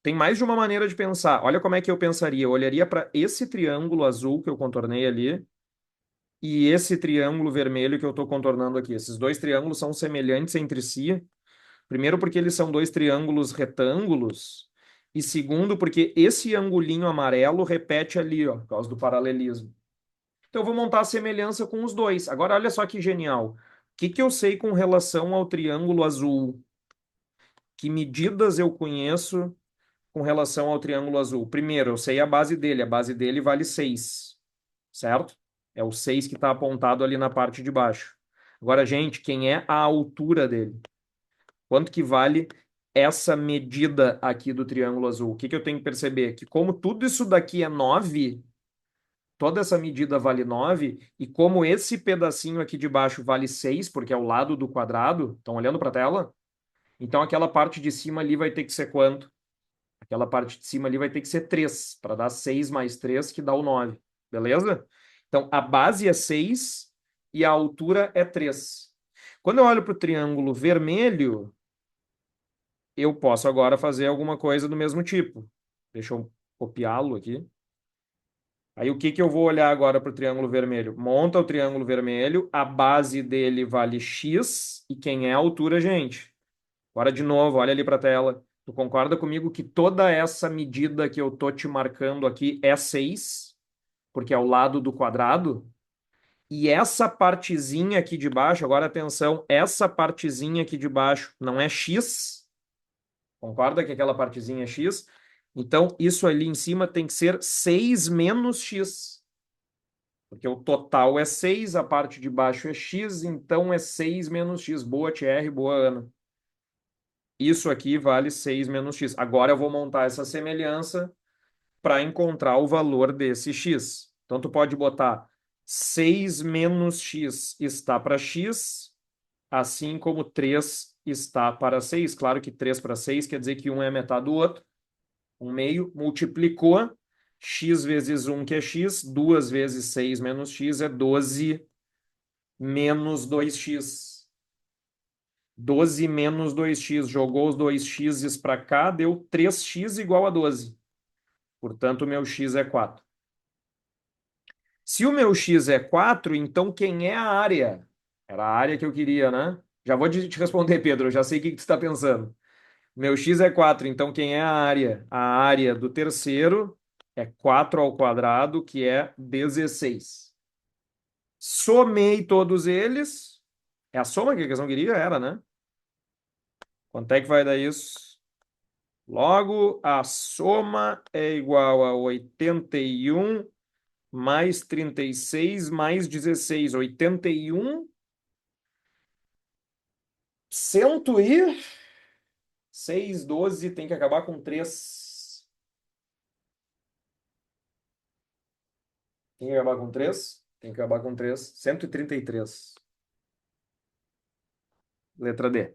Tem mais de uma maneira de pensar. Olha como é que eu pensaria. Eu olharia para esse triângulo azul que eu contornei ali e esse triângulo vermelho que eu estou contornando aqui. Esses dois triângulos são semelhantes entre si. Primeiro, porque eles são dois triângulos retângulos. E segundo, porque esse angulinho amarelo repete ali, ó, por causa do paralelismo. Então, eu vou montar a semelhança com os dois. Agora, olha só que genial. O que que eu sei com relação ao triângulo azul? Que medidas eu conheço com relação ao triângulo azul? Primeiro, eu sei a base dele. A base dele vale 6, certo? É o 6 que está apontado ali na parte de baixo. Agora, gente, quem é a altura dele? Quanto que vale essa medida aqui do triângulo azul? O que que eu tenho que perceber? Que como tudo isso daqui é 9, toda essa medida vale 9, e como esse pedacinho aqui de baixo vale 6, porque é o lado do quadrado, estão olhando para a tela? Então aquela parte de cima ali vai ter que ser quanto? Aquela parte de cima ali vai ter que ser 3 para dar 6 mais 3 que dá o 9. Beleza? Então, a base é 6 e a altura é 3. Quando eu olho para o triângulo vermelho, eu posso agora fazer alguma coisa do mesmo tipo. Deixa eu copiá-lo aqui. Aí, o que que eu vou olhar agora para o triângulo vermelho? Monta o triângulo vermelho, a base dele vale x, e quem é a altura, gente? Agora de novo, olha ali para a tela. Tu concorda comigo que toda essa medida que eu tô te marcando aqui é 6, porque é o lado do quadrado? E essa partezinha aqui de baixo, agora atenção, essa partezinha aqui de baixo não é x? Concorda que aquela partezinha é x? Então, isso ali em cima tem que ser 6 menos x. Porque o total é 6, a parte de baixo é x, então é 6 menos x. Boa, TR, boa, Ana. Isso aqui vale 6 menos x. Agora eu vou montar essa semelhança para encontrar o valor desse x. Então, tu pode botar 6 menos x está para x, assim como 3 está para 6. Claro que 3 para 6 quer dizer que um é a metade do outro. Um meio, multiplicou, x vezes 1, que é x, 2 vezes 6 menos x é 12 menos 2x. 12 menos 2x, jogou os 2x para cá, deu 3x igual a 12. Portanto, o meu x é 4. Se o meu x é 4, então quem é a área? Era a área que eu queria, né? Já vou te responder, Pedro, eu já sei o que tu está pensando. Meu x é 4, então quem é a área? A área do terceiro é 4 ao quadrado, que é 16. Somei todos eles. É a soma que a questão queria? Era, né? Quanto é que vai dar isso? Logo, a soma é igual a 81 mais 36 mais 16. 81, 106, 12, tem que acabar com 3. Tem que acabar com 3? Tem que acabar com 3. 133. Letra D.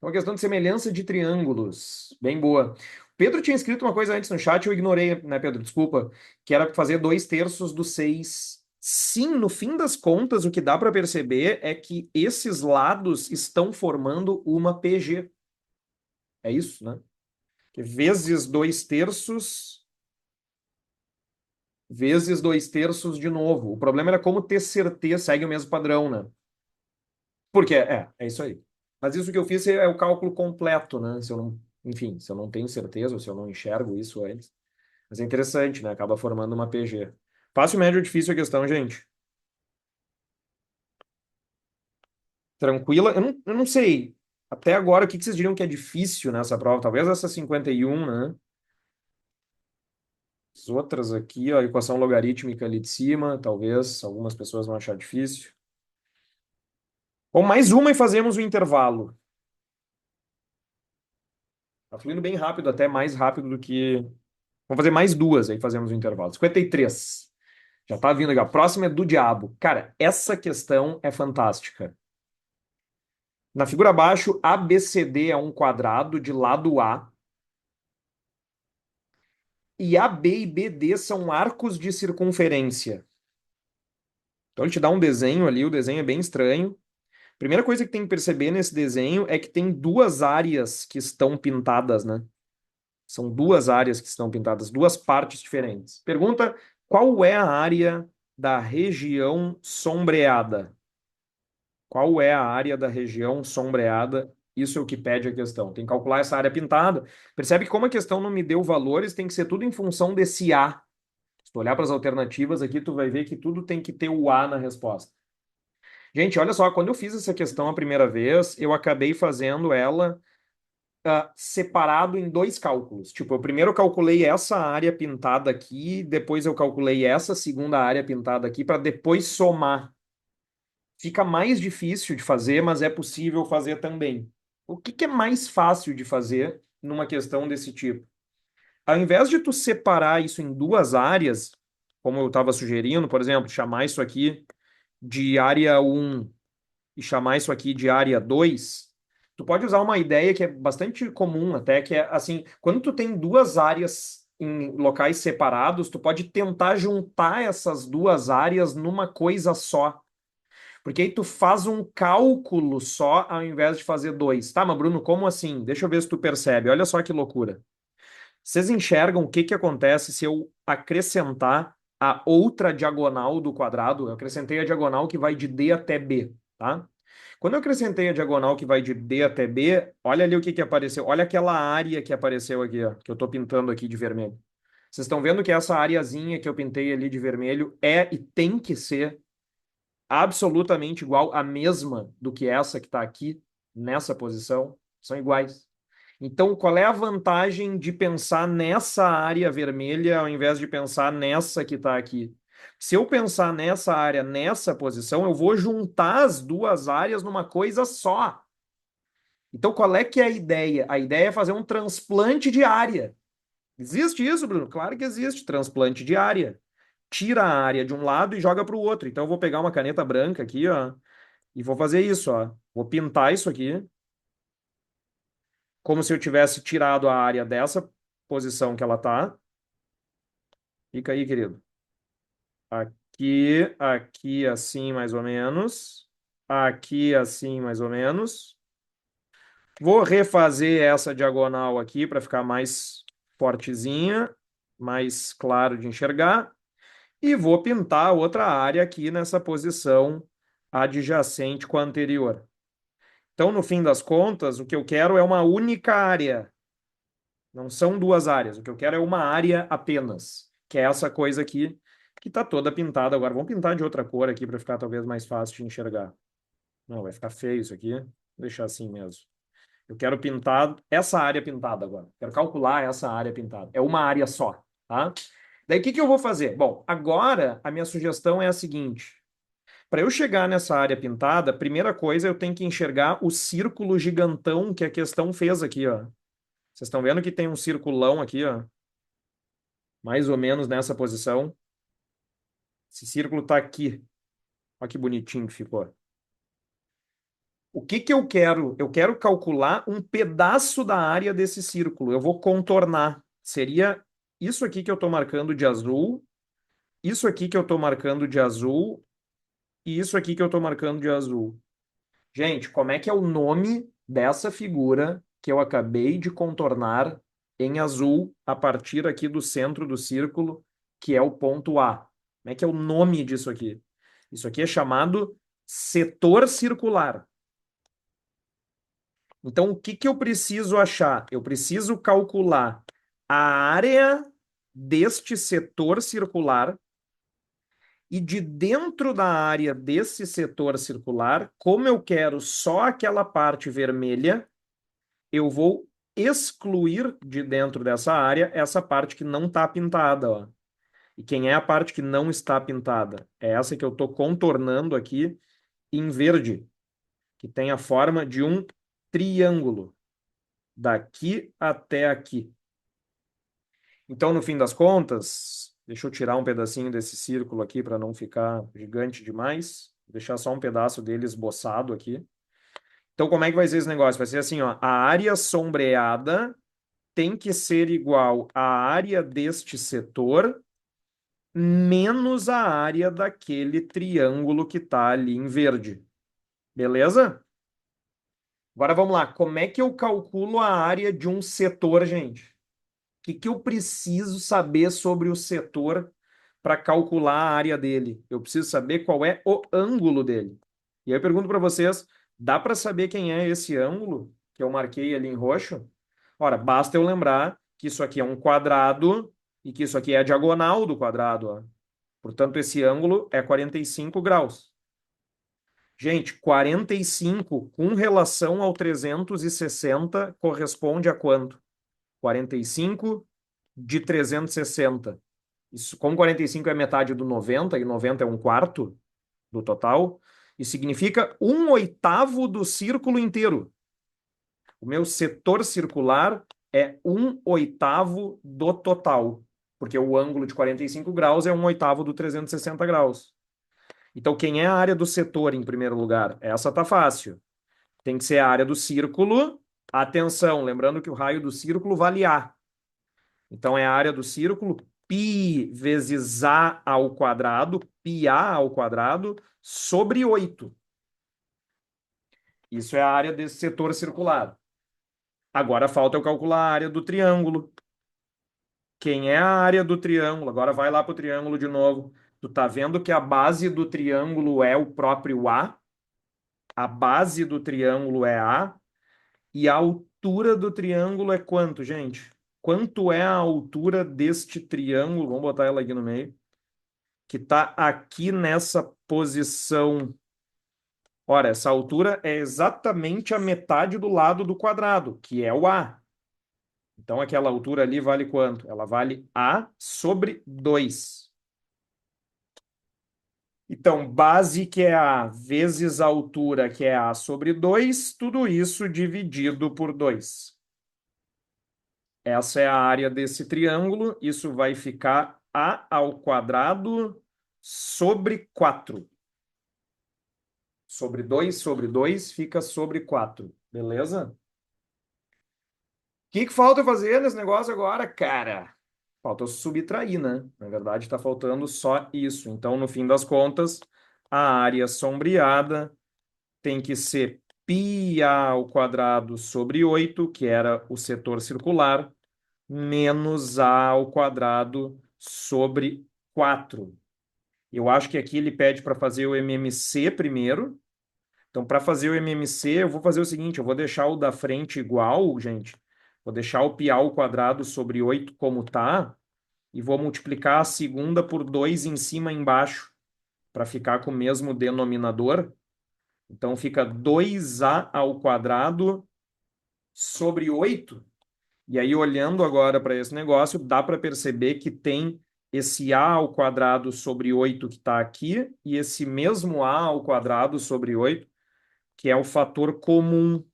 É uma questão de semelhança de triângulos. Bem boa. Pedro tinha escrito uma coisa antes no chat, eu ignorei, né, Pedro? Desculpa. Que era fazer 2/3 do 6. Sim, no fim das contas, o que dá para perceber é que esses lados estão formando uma PG. É isso, né? Que vezes 2/3 vezes 2/3 de novo. O problema era como ter certeza, segue o mesmo padrão, né? Porque é isso aí. Mas isso que eu fiz é o cálculo completo, né? Se eu não, enfim, se eu não tenho certeza ou se eu não enxergo isso antes. Mas é interessante, né? Acaba formando uma PG. Fácil, médio ou difícil a questão, gente? Tranquila? Eu não sei. Até agora, o que que vocês diriam que é difícil nessa prova? Talvez essa 51, né? As outras aqui, ó, a equação logarítmica ali de cima, talvez algumas pessoas vão achar difícil. Ou mais uma e fazemos o intervalo. Tá fluindo bem rápido, até mais rápido do que. Vamos fazer mais duas, aí fazemos o intervalo. 53. Já tá vindo aqui. A próxima é do diabo. Cara, essa questão é fantástica. Na figura abaixo, ABCD é um quadrado de lado A e AB e BD são arcos de circunferência. Então ele te dá um desenho ali, o desenho é bem estranho. Primeira coisa que tem que perceber nesse desenho é que tem duas áreas que estão pintadas, né? São duas áreas que estão pintadas, duas partes diferentes. Pergunta: qual é a área da região sombreada? Qual é a área da região sombreada? Isso é o que pede a questão. Tem que calcular essa área pintada. Percebe que como a questão não me deu valores, tem que ser tudo em função desse A. Se tu olhar para as alternativas aqui, tu vai ver que tudo tem que ter o A na resposta. Gente, olha só, quando eu fiz essa questão a primeira vez, eu acabei fazendo ela separado em dois cálculos. Tipo, eu primeiro calculei essa área pintada aqui, depois eu calculei essa segunda área pintada aqui, para depois somar. Fica mais difícil de fazer, mas é possível fazer também. O que que é mais fácil de fazer numa questão desse tipo? Ao invés de tu separar isso em duas áreas, como eu estava sugerindo, por exemplo, chamar isso aqui de área um e chamar isso aqui de área 2, tu pode usar uma ideia que é bastante comum até, que é assim, quando tu tem duas áreas em locais separados, tu pode tentar juntar essas duas áreas numa coisa só. Porque aí tu faz um cálculo só ao invés de fazer dois. Tá, mas Bruno, como assim? Deixa eu ver se tu percebe. Olha só que loucura. Vocês enxergam o que que acontece se eu acrescentar a outra diagonal do quadrado? Eu acrescentei a diagonal que vai de D até B, tá? Quando eu acrescentei a diagonal que vai de D até B, olha ali o que que apareceu. Olha aquela área que apareceu aqui, ó, que eu estou pintando aqui de vermelho. Vocês estão vendo que essa areazinha que eu pintei ali de vermelho é e tem que ser absolutamente igual, a mesma do que essa que está aqui, nessa posição, são iguais. Então, qual é a vantagem de pensar nessa área vermelha ao invés de pensar nessa que está aqui? Se eu pensar nessa área, nessa posição, eu vou juntar as duas áreas numa coisa só. Então, qual é que é a ideia? A ideia é fazer um transplante de área. Existe isso, Bruno? Claro que existe, transplante de área. Tira a área de um lado e joga para o outro. Então, eu vou pegar uma caneta branca aqui, ó, e vou fazer isso, ó. Vou pintar isso aqui, como se eu tivesse tirado a área dessa posição que ela tá. Fica aí, querido. Aqui, aqui assim, mais ou menos. Aqui assim, mais ou menos. Vou refazer essa diagonal aqui para ficar mais fortezinha, mais claro de enxergar. E vou pintar outra área aqui nessa posição adjacente com a anterior. Então, no fim das contas, o que eu quero é uma única área. Não são duas áreas. O que eu quero é uma área apenas, que é essa coisa aqui, que está toda pintada agora. Vamos pintar de outra cor aqui para ficar talvez mais fácil de enxergar. Não, vai ficar feio isso aqui. Vou deixar assim mesmo. Eu quero pintar essa área pintada agora. Quero calcular essa área pintada. É uma área só, tá? Daí o que que eu vou fazer? Bom, agora a minha sugestão é a seguinte. Para eu chegar nessa área pintada, primeira coisa eu tenho que enxergar o círculo gigantão que a questão fez aqui, ó. Vocês estão vendo que tem um circulão aqui, ó, mais ou menos nessa posição. Esse círculo está aqui. Olha que bonitinho que ficou. O que que eu quero? Eu quero calcular um pedaço da área desse círculo. Eu vou contornar. Seria isso aqui que eu estou marcando de azul, isso aqui que eu estou marcando de azul e isso aqui que eu estou marcando de azul. Gente, como é que é o nome dessa figura que eu acabei de contornar em azul a partir aqui do centro do círculo, que é o ponto A? Como é que é o nome disso aqui? Isso aqui é chamado setor circular. Então, o que que eu preciso achar? Eu preciso calcular a área deste setor circular e de dentro da área desse setor circular, como eu quero só aquela parte vermelha, eu vou excluir de dentro dessa área essa parte que não está pintada, ó. E quem é a parte que não está pintada? É essa que eu estou contornando aqui em verde, que tem a forma de um triângulo, daqui até aqui. Então, no fim das contas, deixa eu tirar um pedacinho desse círculo aqui para não ficar gigante demais. Vou deixar só um pedaço dele esboçado aqui. Então, como é que vai ser esse negócio? Vai ser assim, ó, a área sombreada tem que ser igual à área deste setor menos a área daquele triângulo que está ali em verde. Beleza? Agora vamos lá. Como é que eu calculo a área de um setor, gente? Que eu preciso saber sobre o setor para calcular a área dele? Eu preciso saber qual é o ângulo dele. E aí eu pergunto para vocês, dá para saber quem é esse ângulo que eu marquei ali em roxo? Ora, basta eu lembrar que isso aqui é um quadrado e que isso aqui é a diagonal do quadrado, ó. Portanto, esse ângulo é 45 graus. Gente, 45 com relação ao 360 corresponde a quanto? 45 de 360. Isso, como 45 é metade do 90 e 90 é um quarto do total, isso significa um oitavo do círculo inteiro. O meu setor circular é um oitavo do total, porque o ângulo de 45 graus é um oitavo do 360 graus. Então, quem é a área do setor em primeiro lugar? Essa tá fácil. Tem que ser a área do círculo. Atenção, lembrando que o raio do círculo vale A. Então, é a área do círculo π vezes A ao quadrado, πA ao quadrado, sobre 8. Isso é a área desse setor circular. Agora falta eu calcular a área do triângulo. Quem é a área do triângulo? Agora vai lá para o triângulo de novo. Tu tá vendo que a base do triângulo é o próprio A? A base do triângulo é A. E a altura do triângulo é quanto, gente? Quanto é a altura deste triângulo? Vamos botar ela aqui no meio. Que está aqui nessa posição. Ora, essa altura é exatamente a metade do lado do quadrado, que é o A. Então, aquela altura ali vale quanto? Ela vale A sobre 2. Então, base, que é A, vezes a altura, que é A sobre 2, tudo isso dividido por 2. Essa é a área desse triângulo. Isso vai ficar A ao quadrado sobre 4. Sobre 2 fica sobre 4. Beleza? O que falta fazer nesse negócio agora, cara? Falta subtrair, né? Na verdade, está faltando só isso. Então, no fim das contas, a área sombreada tem que ser πa ao quadrado sobre 8, que era o setor circular, menos a ao quadrado sobre 4. Eu acho que aqui ele pede para fazer o MMC primeiro. Então, para fazer o MMC, eu vou fazer o seguinte, eu vou deixar o da frente igual, gente. Vou deixar o π ao quadrado sobre 8 como tá, e vou multiplicar a segunda por 2 em cima e embaixo, para ficar com o mesmo denominador. Então, fica 2a ao quadrado sobre 8. E aí, olhando agora para esse negócio, dá para perceber que tem esse a ao quadrado sobre 8 que está aqui e esse mesmo a ao quadrado sobre 8 que é o fator comum.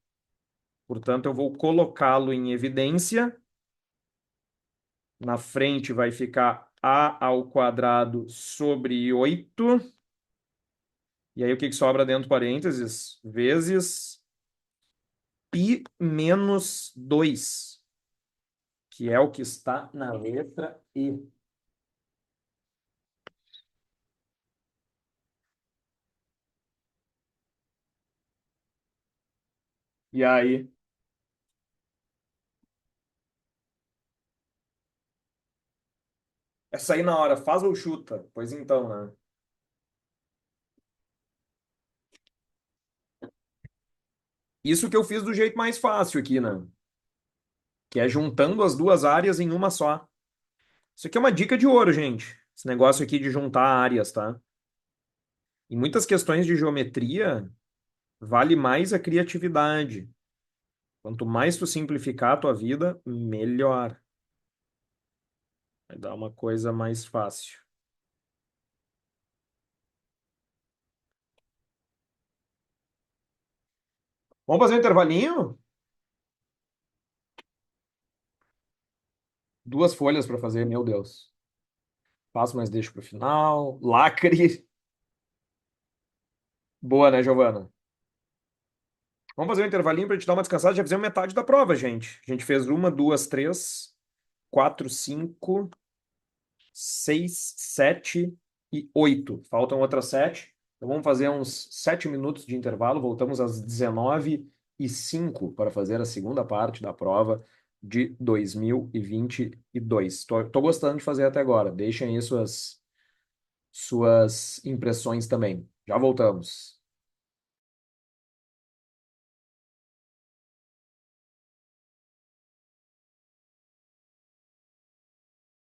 Portanto, eu vou colocá-lo em evidência. Na frente vai ficar a ao quadrado sobre 8. E aí, o que que sobra dentro do parênteses? Vezes π menos 2, que é o que está na letra E. E aí, essa aí na hora, faz ou chuta? Pois então, né? Isso que eu fiz do jeito mais fácil aqui, né? Que é juntando as duas áreas em uma só. Isso aqui é uma dica de ouro, gente. Esse negócio aqui de juntar áreas, tá? Em muitas questões de geometria, vale mais a criatividade. Quanto mais tu simplificar a tua vida, melhor. Vai dar uma coisa mais fácil. Vamos fazer um intervalinho? Duas folhas para fazer, meu Deus. Faço, mas deixo pro final. Lacre. Boa, né, Giovana? Vamos fazer um intervalinho para te dar uma descansada. Já fizemos metade da prova, gente. A gente fez uma, duas, três, quatro, cinco, seis, sete e oito. Faltam outras sete. Então vamos fazer uns 7 minutos de intervalo. Voltamos às 19h05 para fazer a segunda parte da prova de 2022. Tô gostando de fazer até agora. Deixem aí suas impressões também. Já voltamos.